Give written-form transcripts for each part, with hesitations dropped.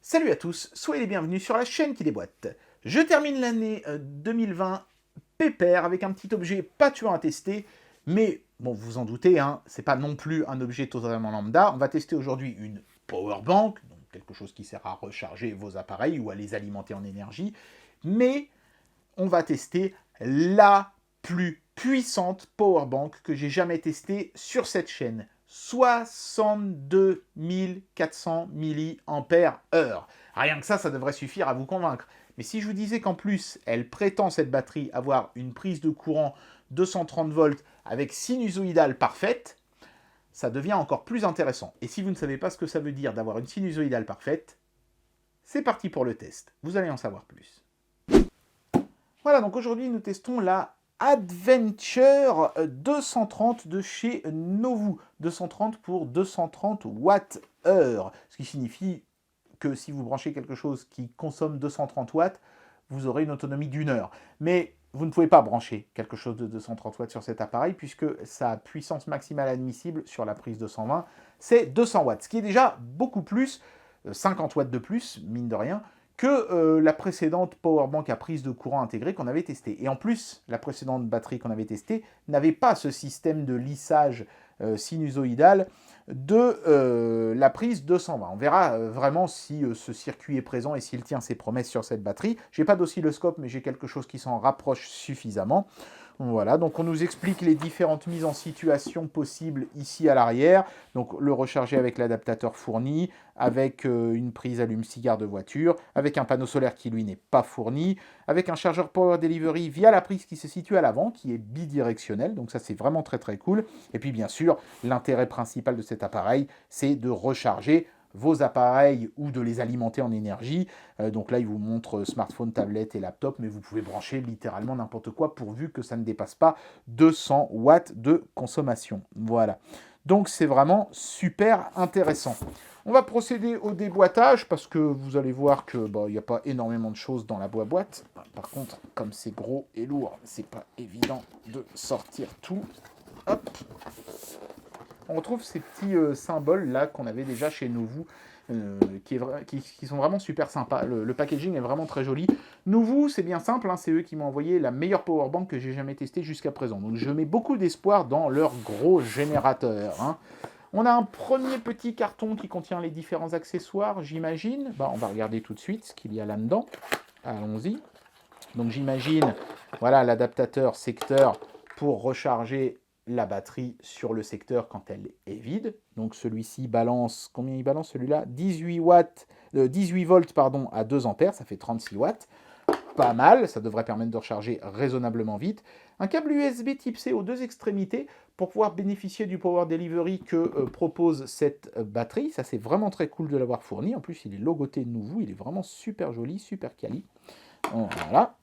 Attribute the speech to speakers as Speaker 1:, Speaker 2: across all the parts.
Speaker 1: Salut à tous, soyez les bienvenus sur la chaîne qui déboîte. Je termine l'année 2020 pépère avec un petit objet pas tuant à tester, mais bon, vous vous en doutez, hein, c'est pas non plus un objet totalement lambda. On va tester aujourd'hui une power bank, donc quelque chose qui sert à recharger vos appareils ou à les alimenter en énergie, mais on va tester la plus puissante power bank que j'ai jamais testée sur cette chaîne. 62 400 mAh. Rien que ça devrait suffire à vous convaincre. Mais si je vous disais qu'en plus, elle prétend, cette batterie, avoir une prise de courant 230 volts avec sinusoïdale parfaite, ça devient encore plus intéressant. Et si vous ne savez pas ce que ça veut dire d'avoir une sinusoïdale parfaite, c'est parti pour le test. Vous allez en savoir plus. Voilà, donc aujourd'hui, nous testons la Adventure 230 de chez Novoo. 230 pour 230 Wh, ce qui signifie que si vous branchez quelque chose qui consomme 230 watts, vous aurez une autonomie d'1 heure. Mais vous ne pouvez pas brancher quelque chose de 230 watts sur cet appareil, puisque sa puissance maximale admissible sur la prise 220, c'est 200 watts, ce qui est déjà beaucoup plus, 50 watts de plus, mine de rien, que la précédente powerbank à prise de courant intégrée qu'on avait testée. Et en plus, la précédente batterie qu'on avait testée n'avait pas ce système de lissage sinusoïdal de la prise 220. On verra vraiment si ce circuit est présent et s'il tient ses promesses sur cette batterie. Je n'ai pas d'oscilloscope, mais j'ai quelque chose qui s'en rapproche suffisamment. Voilà, donc on nous explique les différentes mises en situation possibles ici à l'arrière. Donc le recharger avec l'adaptateur fourni, avec une prise allume-cigare de voiture, avec un panneau solaire qui lui n'est pas fourni, avec un chargeur Power Delivery via la prise qui se situe à l'avant, qui est bidirectionnelle, donc ça c'est vraiment très très cool. Et puis bien sûr, l'intérêt principal de cet appareil, c'est de recharger vos appareils ou de les alimenter en énergie. Donc là, il vous montre smartphone, tablette et laptop, mais vous pouvez brancher littéralement n'importe quoi pourvu que ça ne dépasse pas 200 watts de consommation. Voilà. Donc c'est vraiment super intéressant. On va procéder au déboîtage parce que vous allez voir que il n'y a pas énormément de choses dans la boîte. Par contre, comme c'est gros et lourd, c'est pas évident de sortir tout. Hop. On retrouve ces petits symboles là qu'on avait déjà chez Novoo, qui sont vraiment super sympas. Le packaging est vraiment très joli. Novoo, c'est bien simple, hein, c'est eux qui m'ont envoyé la meilleure powerbank que j'ai jamais testée jusqu'à présent. Donc je mets beaucoup d'espoir dans leur gros générateur. Hein. On a un premier petit carton qui contient les différents accessoires, j'imagine. On va regarder tout de suite ce qu'il y a là-dedans. Allons-y. Donc j'imagine, voilà, l'adaptateur secteur pour recharger la batterie sur le secteur quand elle est vide. Donc celui-ci balance, combien il balance celui-là 18 volts pardon, à 2 ampères, ça fait 36 watts. Pas mal, ça devrait permettre de recharger raisonnablement vite. Un câble USB type C aux deux extrémités pour pouvoir bénéficier du Power Delivery que propose cette batterie. Ça, c'est vraiment très cool de l'avoir fourni. En plus, il est logoté de Novoo, il est vraiment super joli, super quali. Voilà.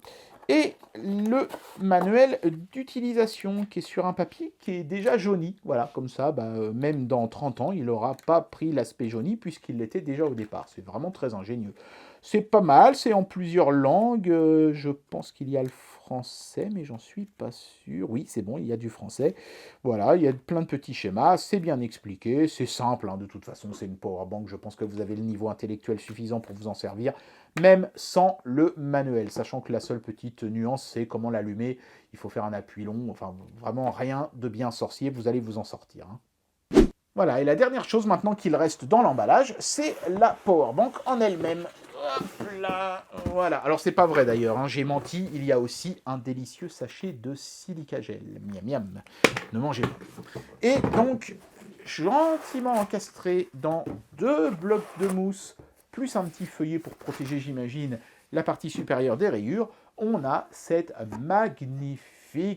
Speaker 1: Et le manuel d'utilisation qui est sur un papier qui est déjà jauni. Voilà, comme ça, même dans 30 ans, il n'aura pas pris l'aspect jauni puisqu'il l'était déjà au départ. C'est vraiment très ingénieux. C'est pas mal, c'est en plusieurs langues. Je pense qu'il y a le français, mais j'en suis pas sûr. Oui, c'est bon, il y a du français. Voilà, il y a plein de petits schémas, c'est bien expliqué, c'est simple, hein, de toute façon, c'est une powerbank. Je pense que vous avez le niveau intellectuel suffisant pour vous en servir, même sans le manuel, sachant que la seule petite nuance, c'est comment l'allumer. Il faut faire un appui long, enfin, vraiment rien de bien sorcier, vous allez vous en sortir. Hein. Voilà, et la dernière chose maintenant qu'il reste dans l'emballage, c'est la powerbank en elle-même. Hop là, voilà. Alors c'est pas vrai d'ailleurs, hein, j'ai menti, il y a aussi un délicieux sachet de silicagel. Miam miam, ne mangez pas. Et donc, gentiment encastré dans 2 blocs de mousse, plus un petit feuillet pour protéger, j'imagine, la partie supérieure des rayures, on a cette magnifique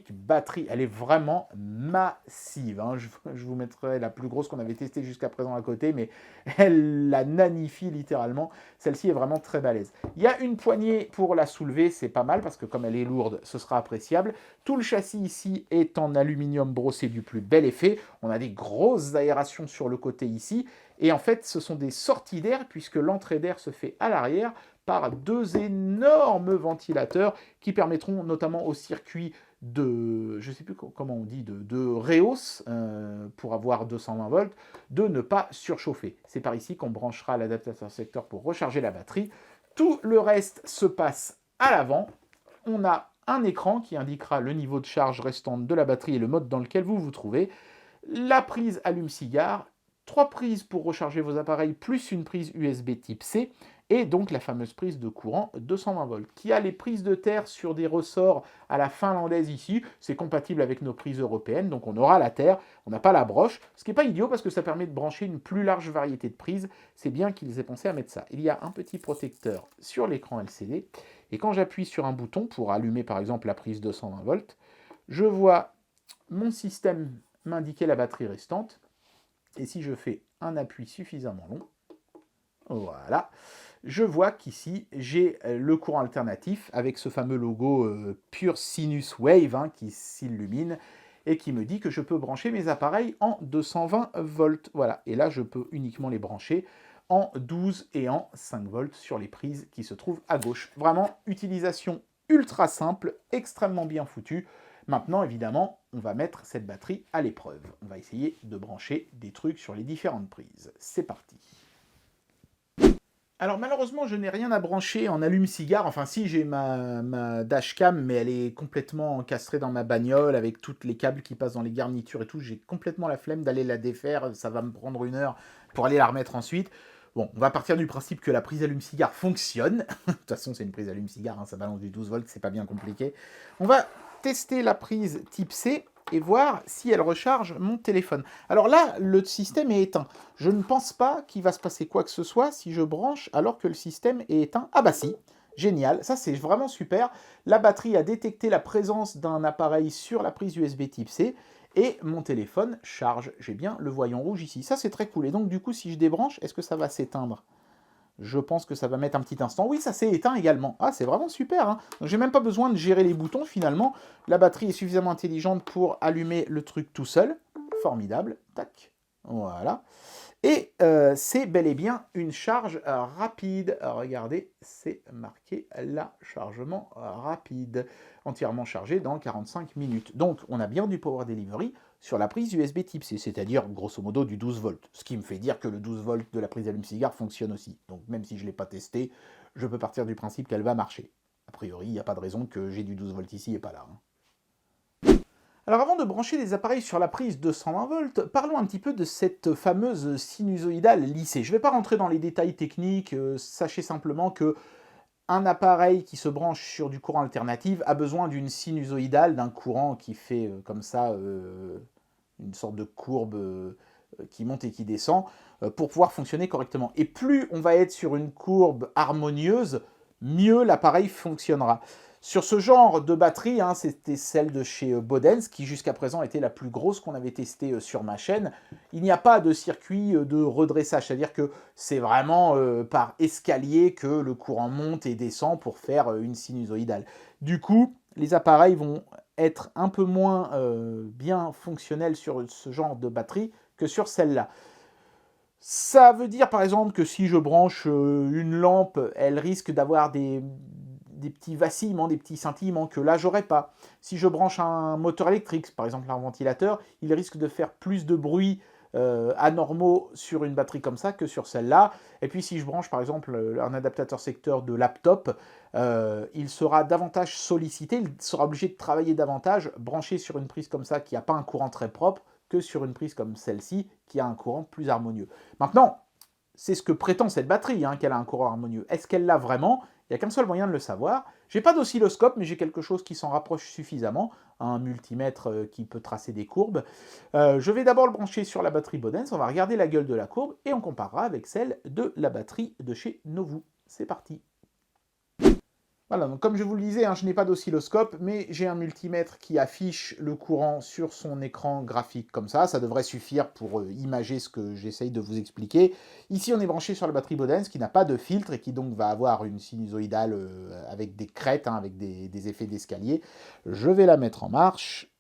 Speaker 1: batterie. Elle est vraiment massive. Hein. Je vous mettrai la plus grosse qu'on avait testée jusqu'à présent à côté, mais elle la nanifie littéralement. Celle-ci est vraiment très balèze. Il y a une poignée pour la soulever, c'est pas mal, parce que comme elle est lourde, ce sera appréciable. Tout le châssis ici est en aluminium brossé du plus bel effet. On a des grosses aérations sur le côté ici. Et en fait, ce sont des sorties d'air, puisque l'entrée d'air se fait à l'arrière, par deux énormes ventilateurs qui permettront notamment au circuit de, je ne sais plus comment on dit, de Reos, pour avoir 220 volts, de ne pas surchauffer. C'est par ici qu'on branchera l'adaptateur secteur pour recharger la batterie. Tout le reste se passe à l'avant. On a un écran qui indiquera le niveau de charge restante de la batterie et le mode dans lequel vous vous trouvez. La prise allume-cigare, 3 prises pour recharger vos appareils, plus une prise USB type C, et donc la fameuse prise de courant 220 volts, qui a les prises de terre sur des ressorts à la finlandaise ici. C'est compatible avec nos prises européennes, donc on aura la terre, on n'a pas la broche, ce qui n'est pas idiot parce que ça permet de brancher une plus large variété de prises. C'est bien qu'ils aient pensé à mettre ça. Il y a un petit protecteur sur l'écran LCD, et quand j'appuie sur un bouton pour allumer par exemple la prise 220 volts, je vois mon système m'indiquer la batterie restante. Et si je fais un appui suffisamment long, voilà, je vois qu'ici, j'ai le courant alternatif avec ce fameux logo Pure Sinus Wave qui s'illumine et qui me dit que je peux brancher mes appareils en 220 volts. Voilà, et là, je peux uniquement les brancher en 12 et en 5 volts sur les prises qui se trouvent à gauche. Vraiment, utilisation ultra simple, extrêmement bien foutue. Maintenant, évidemment, on va mettre cette batterie à l'épreuve. On va essayer de brancher des trucs sur les différentes prises. C'est parti. Alors malheureusement, je n'ai rien à brancher en allume-cigare. Enfin si, j'ai ma dashcam, mais elle est complètement encastrée dans ma bagnole avec tous les câbles qui passent dans les garnitures et tout. J'ai complètement la flemme d'aller la défaire. Ça va me prendre 1 heure pour aller la remettre ensuite. Bon, on va partir du principe que la prise allume-cigare fonctionne. De toute façon, c'est une prise allume-cigare, ça balance du 12 volts, c'est pas bien compliqué. On va tester la prise type C et voir si elle recharge mon téléphone. Alors là, le système est éteint. Je ne pense pas qu'il va se passer quoi que ce soit si je branche alors que le système est éteint. Ah bah si, génial, ça c'est vraiment super. La batterie a détecté la présence d'un appareil sur la prise USB type C et mon téléphone charge. J'ai bien le voyant rouge ici. Ça c'est très cool. Et donc du coup, si je débranche, est-ce que ça va s'éteindre ? Je pense que ça va mettre un petit instant. Oui, ça s'est éteint également. Ah, c'est vraiment super. Donc, j'ai même pas besoin de gérer les boutons finalement. La batterie est suffisamment intelligente pour allumer le truc tout seul. Formidable. Tac. Voilà. Et c'est bel et bien une charge rapide. Regardez, c'est marqué là, chargement rapide. Entièrement chargé dans 45 minutes. Donc, on a bien du power delivery sur la prise USB type C, c'est-à-dire grosso modo du 12 volts. Ce qui me fait dire que le 12 volts de la prise allume-cigare fonctionne aussi. Donc, même si je ne l'ai pas testé, je peux partir du principe qu'elle va marcher. A priori, il n'y a pas de raison que j'ai du 12 volts ici et pas là. Alors avant de brancher les appareils sur la prise 220 volts, parlons un petit peu de cette fameuse sinusoïdale lissée. Je ne vais pas rentrer dans les détails techniques, sachez simplement que un appareil qui se branche sur du courant alternatif a besoin d'une sinusoïdale, d'un courant qui fait comme ça une sorte de courbe qui monte et qui descend, pour pouvoir fonctionner correctement. Et plus on va être sur une courbe harmonieuse, mieux l'appareil fonctionnera. Sur ce genre de batterie, c'était celle de chez Bodens, qui jusqu'à présent était la plus grosse qu'on avait testée sur ma chaîne. Il n'y a pas de circuit de redressage, c'est-à-dire que c'est vraiment par escalier que le courant monte et descend pour faire une sinusoïdale. Du coup, les appareils vont être un peu moins bien fonctionnels sur ce genre de batterie que sur celle-là. Ça veut dire par exemple que si je branche une lampe, elle risque d'avoir des petits vacillements, des petits scintillements que là j'aurais pas. Si je branche un moteur électrique, par exemple un ventilateur, il risque de faire plus de bruit anormaux sur une batterie comme ça que sur celle-là. Et puis si je branche par exemple un adaptateur secteur de laptop, il sera davantage sollicité, il sera obligé de travailler davantage branché sur une prise comme ça qui n'a pas un courant très propre que sur une prise comme celle-ci qui a un courant plus harmonieux. Maintenant, c'est ce que prétend cette batterie, qu'elle a un courant harmonieux. Est-ce qu'elle l'a vraiment ? Il n'y a qu'un seul moyen de le savoir. J'ai pas d'oscilloscope, mais j'ai quelque chose qui s'en rapproche suffisamment, un multimètre qui peut tracer des courbes. Je vais d'abord le brancher sur la batterie Bodens, on va regarder la gueule de la courbe, et on comparera avec celle de la batterie de chez Novoo. C'est parti. Voilà, donc comme je vous le disais, je n'ai pas d'oscilloscope, mais j'ai un multimètre qui affiche le courant sur son écran graphique comme ça. Ça devrait suffire pour imager ce que j'essaye de vous expliquer. Ici, on est branché sur la batterie Bodens qui n'a pas de filtre et qui donc va avoir une sinusoïdale avec des crêtes, avec des effets d'escalier. Je vais la mettre en marche.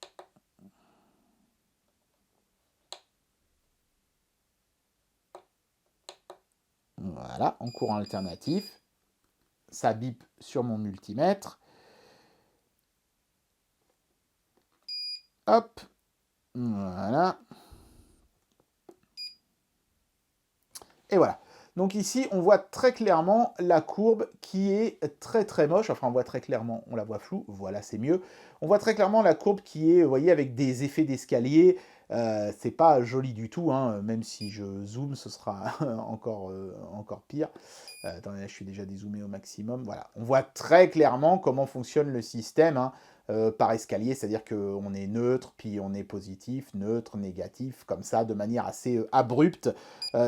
Speaker 1: Voilà, en courant alternatif. ça bip sur mon multimètre. Hop, voilà. Et voilà. Donc ici, on voit très clairement la courbe qui est très très moche. Enfin, on voit très clairement, on la voit floue. Voilà, c'est mieux. On voit très clairement la courbe qui est, vous voyez, avec des effets d'escalier. C'est pas joli du tout, hein. Même si je zoome, ce sera encore pire. Attendez, là, je suis déjà dézoomé au maximum. Voilà, on voit très clairement comment fonctionne le système, hein, par escalier, c'est-à-dire qu'on est neutre, puis on est positif, neutre, négatif, comme ça, de manière assez abrupte,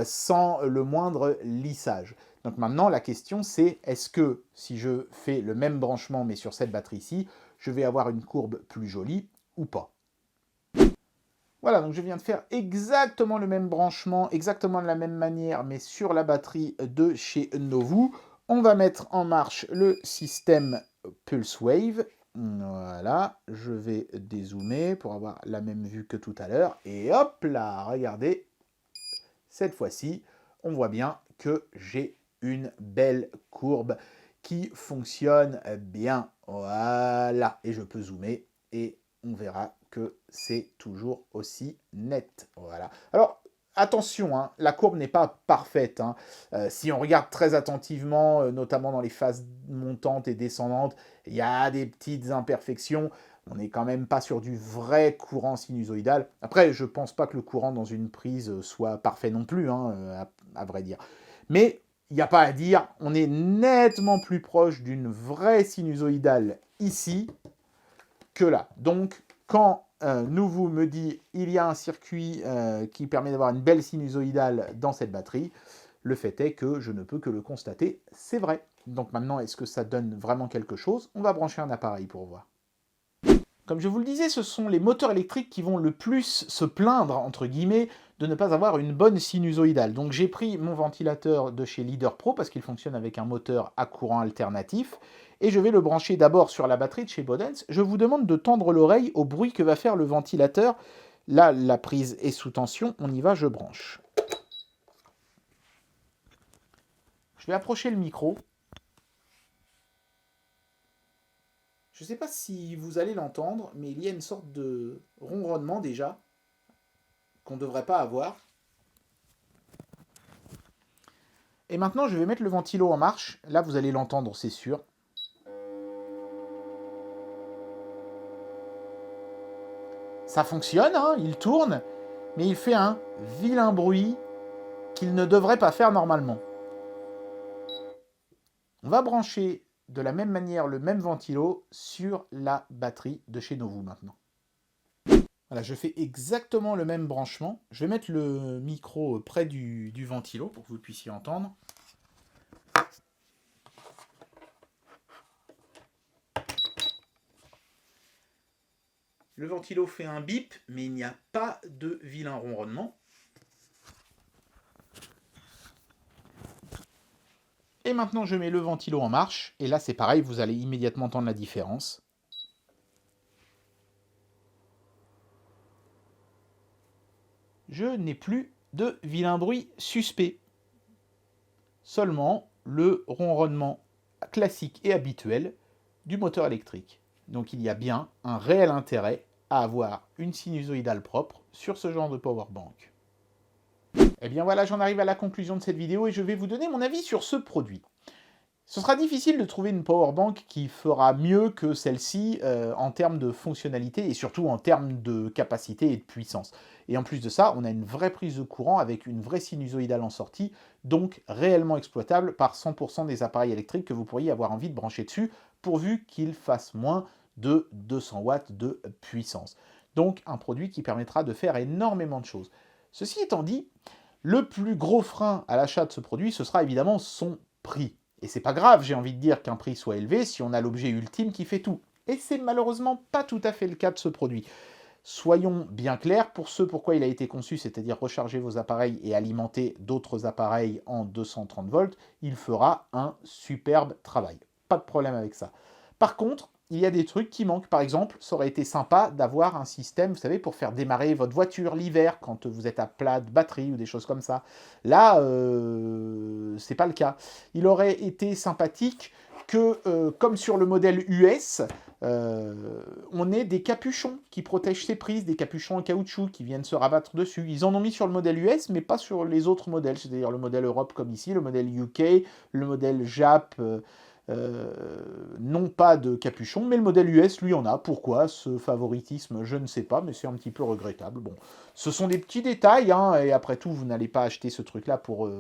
Speaker 1: sans le moindre lissage. Donc maintenant, la question c'est, est-ce que si je fais le même branchement, mais sur cette batterie-ci, je vais avoir une courbe plus jolie ou pas? Voilà, donc je viens de faire exactement le même branchement, exactement de la même manière, mais sur la batterie de chez Novoo. On va mettre en marche le système Pulse Wave. Voilà, je vais dézoomer pour avoir la même vue que tout à l'heure. Et hop là, regardez, cette fois-ci, on voit bien que j'ai une belle courbe qui fonctionne bien. Voilà, et je peux zoomer et on verra que c'est toujours aussi net. Voilà. Alors, attention, hein, la courbe n'est pas parfaite, hein. Si on regarde très attentivement, notamment dans les phases montantes et descendantes, il y a des petites imperfections. On n'est quand même pas sur du vrai courant sinusoïdal. Après, je ne pense pas que le courant dans une prise soit parfait non plus, hein, à vrai dire. Mais il n'y a pas à dire, on est nettement plus proche d'une vraie sinusoïdale ici que là. Donc, quand Novoo me dit il y a un circuit qui permet d'avoir une belle sinusoïdale dans cette batterie, le fait est que je ne peux que le constater, c'est vrai. Donc maintenant, est-ce que ça donne vraiment quelque chose? On va brancher un appareil pour voir. Comme je vous le disais, ce sont les moteurs électriques qui vont le plus se plaindre, entre guillemets, de ne pas avoir une bonne sinusoïdale. Donc j'ai pris mon ventilateur de chez Leader Pro, parce qu'il fonctionne avec un moteur à courant alternatif, et je vais le brancher d'abord sur la batterie de chez Bodens. Je vous demande de tendre l'oreille au bruit que va faire le ventilateur. Là, la prise est sous tension, on y va, je branche. Je vais approcher le micro. Je ne sais pas si vous allez l'entendre, mais il y a une sorte de ronronnement déjà, qu'on ne devrait pas avoir. Et maintenant, je vais mettre le ventilo en marche. Là, vous allez l'entendre, c'est sûr. Ça fonctionne, hein, il tourne, mais il fait un vilain bruit qu'il ne devrait pas faire normalement. On va brancher de la même manière le même ventilo sur la batterie de chez Novoo maintenant. Voilà, je fais exactement le même branchement. Je vais mettre le micro près du ventilo pour que vous puissiez entendre. Le ventilo fait un bip, mais il n'y a pas de vilain ronronnement. Et maintenant, je mets le ventilo en marche. Et là, c'est pareil, vous allez immédiatement entendre la différence. Je n'ai plus de vilain bruit suspect. Seulement le ronronnement classique et habituel du moteur électrique. Donc il y a bien un réel intérêt à avoir une sinusoïdale propre sur ce genre de powerbank. Et bien voilà, j'en arrive à la conclusion de cette vidéo et je vais vous donner mon avis sur ce produit. Ce sera difficile de trouver une powerbank qui fera mieux que celle-ci en termes de fonctionnalité et surtout en termes de capacité et de puissance. Et en plus de ça, on a une vraie prise de courant avec une vraie sinusoïdale en sortie, donc réellement exploitable par 100% des appareils électriques que vous pourriez avoir envie de brancher dessus, pourvu qu'ils fassent moins de 200 watts de puissance. Donc un produit qui permettra de faire énormément de choses. Ceci étant dit, le plus gros frein à l'achat de ce produit, ce sera évidemment son prix. Et c'est pas grave, j'ai envie de dire qu'un prix soit élevé si on a l'objet ultime qui fait tout. Et c'est malheureusement pas tout à fait le cas de ce produit. Soyons bien clairs, pour ce pourquoi il a été conçu, c'est-à-dire recharger vos appareils et alimenter d'autres appareils en 230 volts, il fera un superbe travail. Pas de problème avec ça. Par contre, il y a des trucs qui manquent. Par exemple, ça aurait été sympa d'avoir un système, vous savez, pour faire démarrer votre voiture l'hiver, quand vous êtes à plat de batterie ou des choses comme ça. Là, c'est pas le cas. Il aurait été sympathique que, comme sur le modèle US, on ait des capuchons qui protègent ces prises, des capuchons en caoutchouc qui viennent se rabattre dessus. Ils en ont mis sur le modèle US, mais pas sur les autres modèles, c'est-à-dire le modèle Europe comme ici, le modèle UK, le modèle Jap, non pas de capuchon, mais le modèle US, lui, en a. Pourquoi ce favoritisme? Je ne sais pas, mais c'est un petit peu regrettable. Bon, ce sont des petits détails, hein, et après tout, vous n'allez pas acheter ce truc-là pour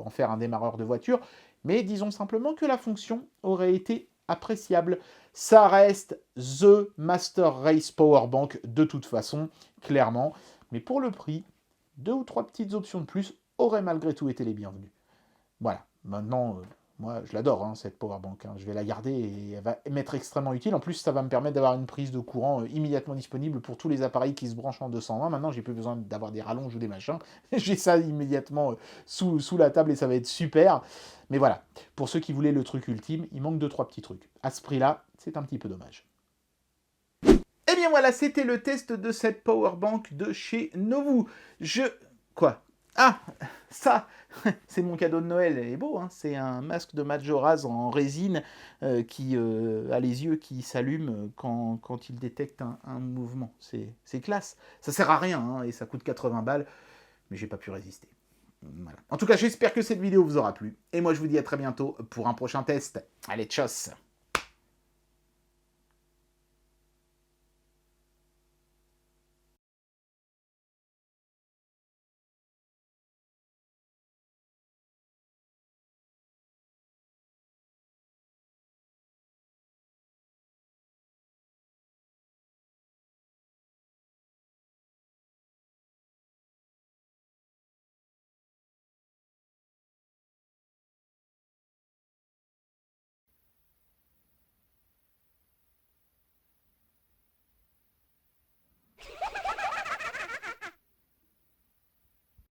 Speaker 1: en faire un démarreur de voiture, mais disons simplement que la fonction aurait été appréciable. Ça reste The Master Race Powerbank de toute façon, clairement, mais pour le prix, 2 ou 3 petites options de plus auraient malgré tout été les bienvenues. Voilà, maintenant... moi, je l'adore, hein, cette powerbank. Hein. Je vais la garder et elle va m'être extrêmement utile. En plus, ça va me permettre d'avoir une prise de courant immédiatement disponible pour tous les appareils qui se branchent en 220. Maintenant, j'ai plus besoin d'avoir des rallonges ou des machins. J'ai ça immédiatement sous la table et ça va être super. Mais voilà, pour ceux qui voulaient le truc ultime, il manque 2-3 petits trucs. À ce prix-là, c'est un petit peu dommage. Et bien voilà, c'était le test de cette powerbank de chez Novoo. Quoi? Ah, ça, c'est mon cadeau de Noël, il est beau, hein, c'est un masque de Majora's en résine qui a les yeux qui s'allument quand il détecte un mouvement. C'est classe. Ça sert à rien, hein, et ça coûte 80 balles, mais j'ai pas pu résister. Voilà. En tout cas, j'espère que cette vidéo vous aura plu, et moi je vous dis à très bientôt pour un prochain test. Allez, tchuss!